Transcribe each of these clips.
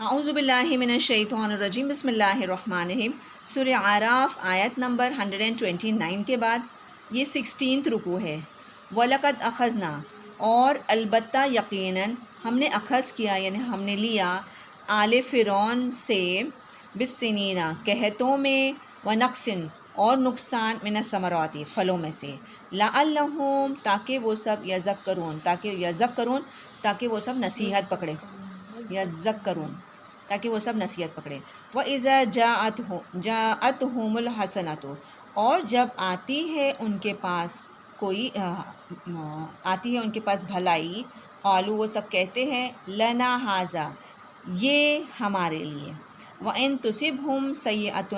اعوذ باللہ من الشیطان الرجیم بسم اللہ الرحمن الرحیم۔ سورہ اعراف آیت نمبر 129 کے بعد یہ 16 رکوع ہے۔ وَلَقَدْ أَخَذْنَا اور البتہ یقیناً ہم نے اخذ کیا یعنی ہم نے لیا آل فرعون سے بالسنین قحطوں میں ونقص اور نقصان من الثمرات پھلوں میں سے لعلہم تاکہ وہ سب یذکرون تاکہ وہ سب نصیحت پکڑے یذکرون تاکہ وہ سب نصیحت پکڑے۔ وَإِذَا جَاءَتْهُمُ الْحَسَنَةُ اور جب آتی ہے ان کے پاس بھلائی قالوا وہ سب کہتے ہیں لنا ھذا یہ ہمارے لیے۔ وَإِن تُصِبْهُمْ سَیِّئَةٌ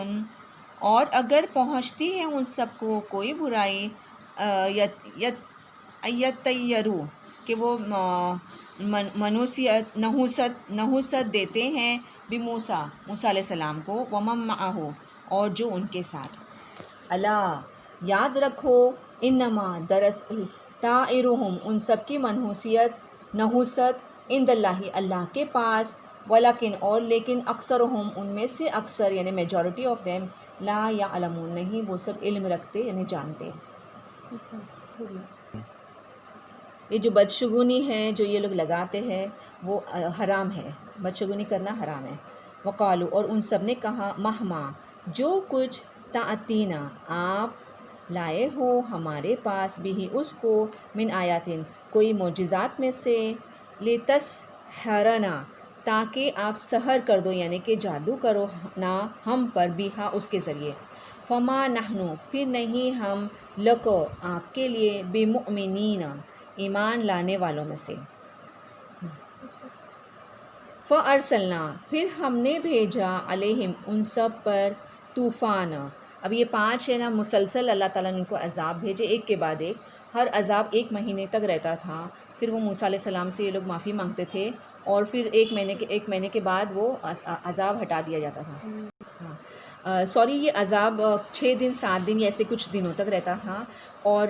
اور اگر پہنچتی ہے ان سب کو کوئی برائی یطیروا کہ وہ نحوست دیتے ہیں موسیٰ علیہ السلام کو ومن معہ اور جو ان کے ساتھ۔ الا یاد رکھو انما دراصل طائرہم ان سب کی نحوست عند اللہ اللہ کے پاس ولیکن اور لیکن اکثرہم ان میں سے اکثر یعنی میجورٹی آف دیم لا یعلمون نہیں وہ سب علم رکھتے یعنی جانتے۔ یہ جو بدشگونی ہے جو یہ لوگ لگاتے ہیں وہ حرام ہے، بدشگونی کرنا حرام ہے۔ وقالو اور ان سب نے کہا مہما جو کچھ تأتینا آپ لائے ہو ہمارے پاس بھی اس کو من آیاتن کوئی معجزات میں سے لتسحرنا تاکہ آپ سحر کر دو یعنی کہ جادو کرو نا ہم پر بیہا اس کے ذریعے۔ فما نحنو پھر نہیں ہم لکو آپ کے لیے بمؤمنین ایمان لانے والوں میں سے۔ فَأَرْسَلْنَا پھر ہم نے بھیجا علیہم ان سب پر طوفان۔ اب یہ 5 ہے نا مسلسل اللہ تعالیٰ نے ان کو عذاب بھیجے ایک کے بعد ایک، ہر عذاب 1 مہینے تک رہتا تھا۔ پھر وہ موسیٰ علیہ السلام سے یہ لوگ معافی مانگتے تھے اور پھر ایک مہینے کے بعد وہ عذاب ہٹا دیا جاتا تھا۔ یہ عذاب 6 دن 7 دن یا ایسے کچھ دنوں تک رہتا تھا، اور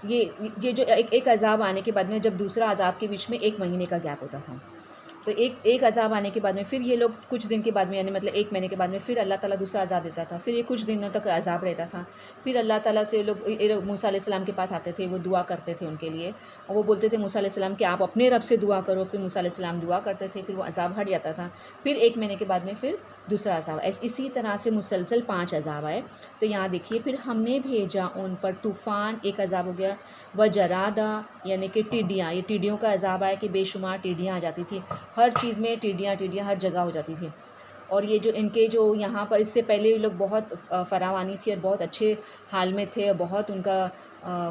یہ جو ایک عذاب آنے کے بعد میں جب دوسرا عذاب کے بیچ میں 1 مہینے کا گیپ ہوتا تھا، تو ایک عذاب آنے کے بعد میں پھر یہ لوگ کچھ دن کے بعد میں یعنی مطلب 1 مہینے کے بعد میں پھر اللہ تعالیٰ دوسرا عذاب دیتا تھا، پھر یہ کچھ دنوں تک عذاب رہتا تھا۔ پھر اللہ تعالیٰ سے لوگ موسیٰ علیہ السلام کے پاس آتے تھے، وہ دعا کرتے تھے ان کے لیے، اور وہ بولتے تھے موسیٰ علیہ السلام کہ آپ اپنے رب سے دعا کرو، پھر موسیٰ علیہ السلام دعا کرتے تھے، پھر وہ عذاب ہٹ جاتا تھا، پھر 1 مہینے کے بعد میں پھر دوسرا عذاب۔ اسی طرح سے مسلسل 5 عذاب آئے۔ تو یہاں دیکھیے پھر ہم نے بھیجا ان پر طوفان، ایک عذاب ہو گیا، وجرادا یعنی کہ ٹڈیاں، یہ ٹڈیوں کا عذاب آیا کہ بے شمار ٹڈیاں آ جاتی تھی، ہر چیز میں ٹڈیاں ہر جگہ ہو جاتی تھی۔ اور یہ جو ان کے جو یہاں پر اس سے پہلے لوگ بہت فراوانی تھی اور بہت اچھے حال میں تھے، بہت ان کا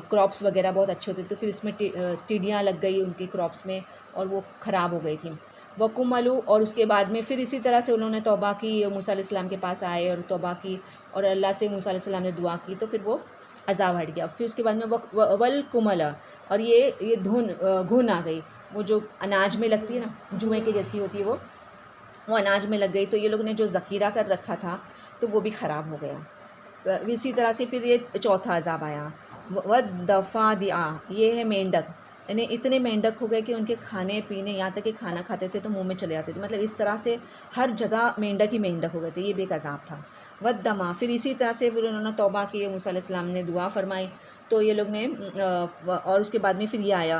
کراپس وغیرہ بہت اچھے ہوتے تھے، تو پھر اس میں ٹڈیاں لگ گئی ان کے کراپس میں اور وہ خراب ہو گئی تھیں۔ وَقُمَلُوا اور اس کے بعد میں پھر اسی طرح سے انہوں نے توبہ کی، موسیٰ علیہ السلام کے پاس آئے اور توبہ کی اور اللہ سے موسیٰ علیہ السلام نے دعا کی، تو پھر وہ عذاب ہٹ گیا۔ پھر اس کے بعد میں والکمل اور یہ گھن آ گئی، وہ جو اناج میں لگتی ہے نا جوئیں کے جیسی ہوتی ہے، وہ اناج میں لگ گئی، تو یہ لوگ نے جو ذخیرہ کر رکھا تھا تو وہ بھی خراب ہو گیا۔ اسی طرح سے پھر یہ چوتھا عذاب آیا، وَالضَّفَادِعَ یہ ہے مینڈک، یعنی اتنے مینڈک ہو گئے کہ ان کے کھانے پینے یہاں تک کہ کھانا کھاتے تھے تو منہ میں چلے جاتے تھے، مطلب اس طرح سے ہر جگہ مینڈک ہی مینڈک ہو گئے تھے، یہ بھی ایک عذاب تھا۔ وَالدَّمَ پھر اسی طرح سے پھر انہوں نے توبہ کی، موسیٰ علیہ السلام نے دعا فرمائی تو یہ لوگ نے، اور اس کے بعد میں پھر یہ آیا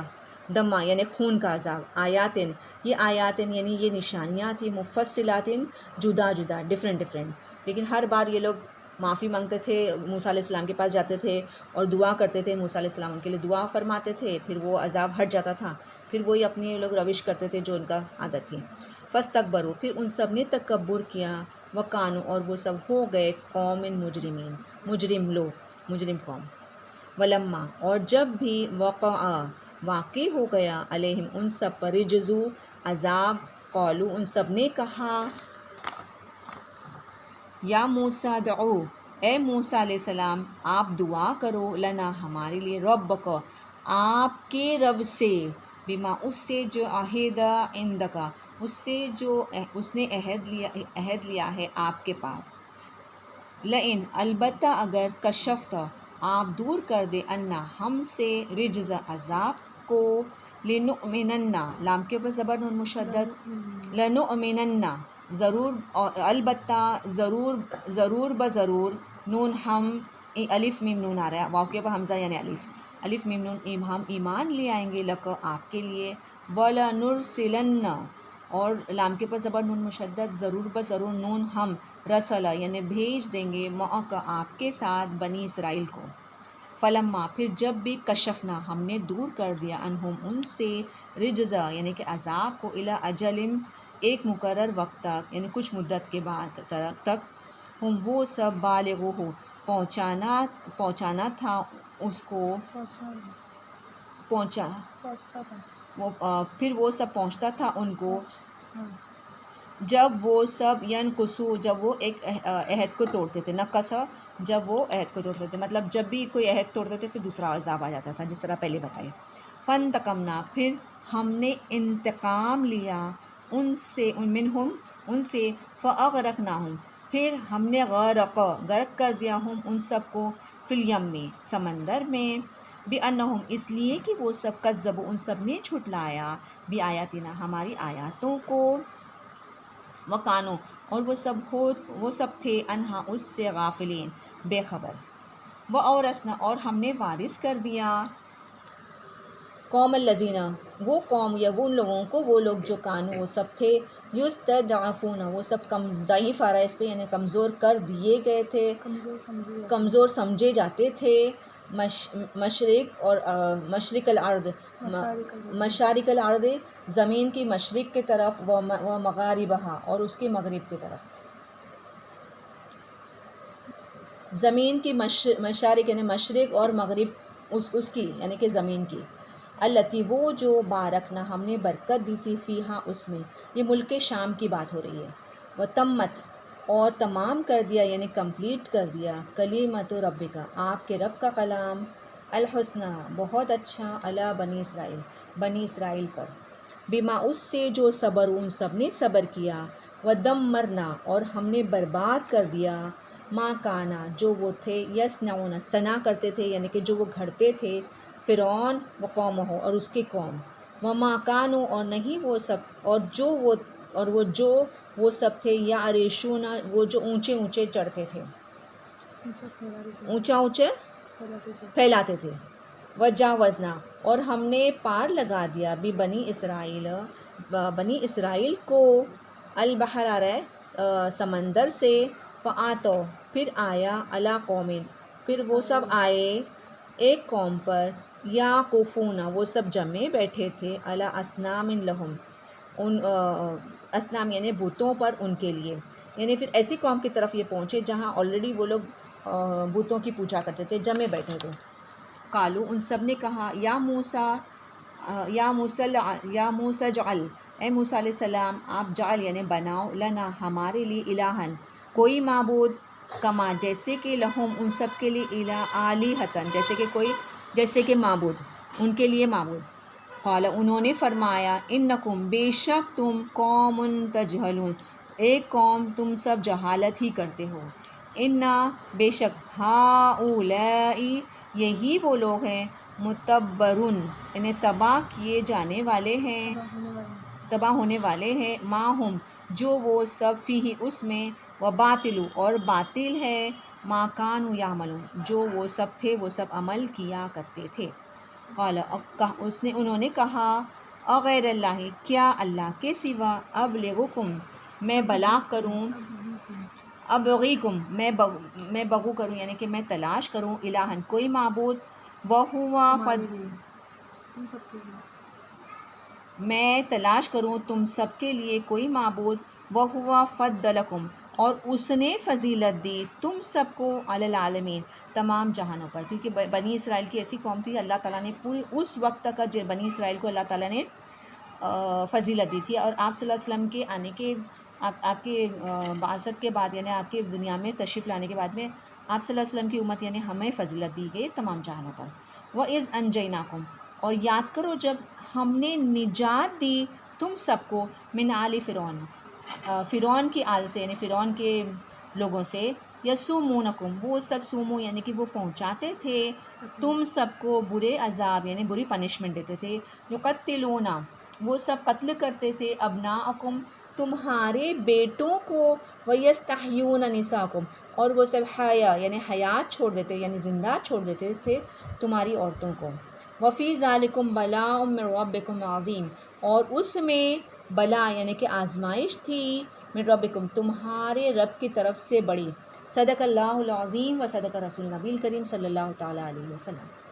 دمہ یعنی خون کا عذاب۔ آیاتن یہ آیاتن یعنی یہ نشانیاں تھیں، مفصلاتن جدا ڈفرینٹ، لیکن ہر بار یہ لوگ معافی مانگتے تھے، موسیٰ علیہ السلام کے پاس جاتے تھے اور دعا کرتے تھے، موسیٰ علیہ السلام ان کے لیے دعا فرماتے تھے، پھر وہ عذاب ہٹ جاتا تھا، پھر وہی اپنی لوگ روش کرتے تھے جو ان کا عادت تھی۔ فاستکبروا پھر ان سب نے تکبر کیا، وکانوا اور وہ سب ہو گئے قوم مجرمین مجرم قوم۔ ولما اور جب بھی واقع ہو گیا علیہم ان سب پر رجزو عذاب، قالوا ان سب نے کہا یا موسیٰ دعو اے موسیٰ علیہ السلام آپ دعا کرو لنا ہمارے لیے ربک آپ کے رب سے، بما اس سے جو عہدہ عندکا اس سے جو اس نے عہد لیا ہے آپ کے پاس، لئن البتہ اگر کشفت آپ دور کر دے انا ہم سے رجز عذاب کو، لنؤمنن، لام کے اوپر زبر نون مشدد، لنؤمنن ضرور، اور البتہ ضرور بضرور، نون ہم الف میم نون آ رہا ہے، واو کے اوپر حمزہ یعنی الف میم نون، ہم ایمان لے آئیں گے، لک آپ کے لیے، وَلَنُرْسِلَنَّ اور لام کے اوپر زبر نون مشدد، ضرور بضرور، نون ہم رسلا یعنی بھیج دیں گے، معک آپ کے ساتھ، بنی اسرائیل کو، فلما پھر جب بھی کشفنا ہم نے دور کر دیا، انہم ان سے، رجزا یعنی کہ عذاب کو، الی اجلم ایک مقرر وقت تک یعنی کچھ مدت کے بعد تک، ہم وہ سب بالغو ہو پہنچانا تھا اس کو، پھر وہ سب پہنچتا تھا ان کو، جب وہ سب ینقصو جب وہ ایک عہد کو توڑتے تھے، نقصا جب وہ عہد کو توڑتے تھے، مطلب جب بھی کوئی عہد توڑتے تھے پھر دوسرا عذاب آ جاتا تھا، جس طرح پہلے بتایا، فانتقمنا پھر ہم نے انتقام لیا ان سے، فاغرقناہم پھر ہم نے غرق کر دیا ہم ان سب کو، فی الیم میں سمندر میں، بِأَنَّهُمْ اس لیے کہ وہ سب کذبوا ان سب نے جھٹلایا، بِآیاتنا ہماری آیاتوں کو، وَقَانُوا اور وہ سب تھے، انہا اس سے، غافلین بے خبر، وَأَوْرَثْنَا اور ہم نے وارث کر دیا، قوم الذین وہ قوم یا وہ لوگوں کو، وہ لوگ جو کانو وہ سب تھے، یستضعفون وہ سب ضعیف آ رہا ہے اس پہ یعنی کمزور کر دیے گئے تھے، کمزور سمجھے جاتے تھے، مشرق الارض زمین کی مشرق کی طرف، و مغاربہا اور اس کی مغرب کی طرف، زمین کی مشارق یعنی مشرق اور مغرب اس کی یعنی کہ زمین کی، التی وہ جو بارکنا ہم نے برکت دی تھی، فیہا اس میں، یہ ملک شام کی بات ہو رہی ہے، و تمت اور تمام کر دیا یعنی کمپلیٹ کر دیا، کلیمت ربک آپ کے رب کا کلام، الحسنہ بہت اچھا، علی بنی اسرائیل پر، بما اس سے جو صبر ان سب نے صبر کیا، ودمرنا اور ہم نے برباد کر دیا، ما کانا جو وہ تھے، یصنعون صنع کرتے تھے یعنی کہ جو وہ گھڑتے تھے، فرعون و قومہ اور اس کی قوم، وما کانوا اور نہیں وہ سب، اور جو وہ سب تھے، یعرشون وہ جو اونچے اونچے چڑھتے تھے، اونچے پھیلاتے تھے، وجاوزنا اور ہم نے پار لگا دیا، بنی اسرائیل کو، البحر آ رہا ہے سمندر سے، فآتوا پھر آیا، علی قوم پھر وہ سب آئے ایک قوم پر، یعکفون وہ سب جمے بیٹھے تھے، علی اصنام لہم ان اصنام یعنی بتوں پر ان کے لیے، یعنی پھر ایسی قوم کی طرف یہ پہنچے جہاں آلریڈی وہ لوگ بتوں کی پوجا کرتے تھے، جمے بیٹھے تھے، قالو ان سب نے کہا، یا موسیٰ جعل اے موسیٰ علیہ السلام آپ جعل یعنی بناؤ، لنا ہمارے لیے، الہن کوئی معبود، کما جیسے کہ، لہم ان سب کے لیے، آلہتن جیسے کہ معبود ان کے لیے معبود، قال انہوں نے فرمایا، انکم بے شک تم، قوم تجہلون ایک قوم تم سب جہالت ہی کرتے ہو، انا بے شک، ہؤلائی یہی وہ لوگ ہیں، متبرون انہیں تباہ کیے جانے والے ہیں، تباہ ہونے والے ہیں، ما ہم جو وہ سب، فیہ اس میں، وباطل اور باطل ہے، ما کانوا یعملون جو وہ سب تھے وہ سب عمل کیا کرتے تھے، قال انہوں نے کہا، اغیر اللہ کیا اللہ کے سوا، ابلغکم میں بلاغ کروں، ابغیکم میں بغو کروں یعنی کہ میں تلاش کروں، الہن کوئی معبود، میں تلاش کروں تم سب کے لیے کوئی معبود، وَهُوَ فَضَّلَكُمْ اور اس نے فضیلت دی تم سب کو، علی العالمین تمام جہانوں پر، کیونکہ بنی اسرائیل کی ایسی قوم تھی، اللہ تعالیٰ نے پوری اس وقت تک بنی اسرائیل کو اللہ تعالیٰ نے فضیلت دی تھی، اور آپ صلی اللہ علیہ وسلم کے آنے کے، آپ کے بعثت کے بعد یعنی آپ کے دنیا میں تشریف لانے کے بعد میں آپ صلی اللہ علیہ وسلم کی امت یعنی ہمیں فضیلت دی گئی تمام جہانوں پر، وَإِذْ أَنْجَيْنَاكُمْ اور یاد کرو جب ہم نے نجات دی تم سب کو، من آل فرعون فرعون کی آل سے یعنی فرعون کے لوگوں سے، یسومونکم، وہ سب سومو یعنی کہ وہ پہنچاتے تھے تم سب کو برے عذاب یعنی بری پنشمنٹ دیتے تھے، یقتلون وہ سب قتل کرتے تھے ابناءکم تمہارے بیٹوں کو، ویستحیون نساءکم اور وہ سب حیا یعنی حیات چھوڑ دیتے یعنی زندہ چھوڑ دیتے تھے تمہاری عورتوں کو، وفی ذالکم بلاء من ربکم عظیم اور اس میں بلا یعنی کہ آزمائش تھی من ربکم تمہارے رب کی طرف سے بڑی، صدق اللہ العظیم و صدق رسول نبی الکریم صلی اللہ تعالیٰ علیہ وسلم۔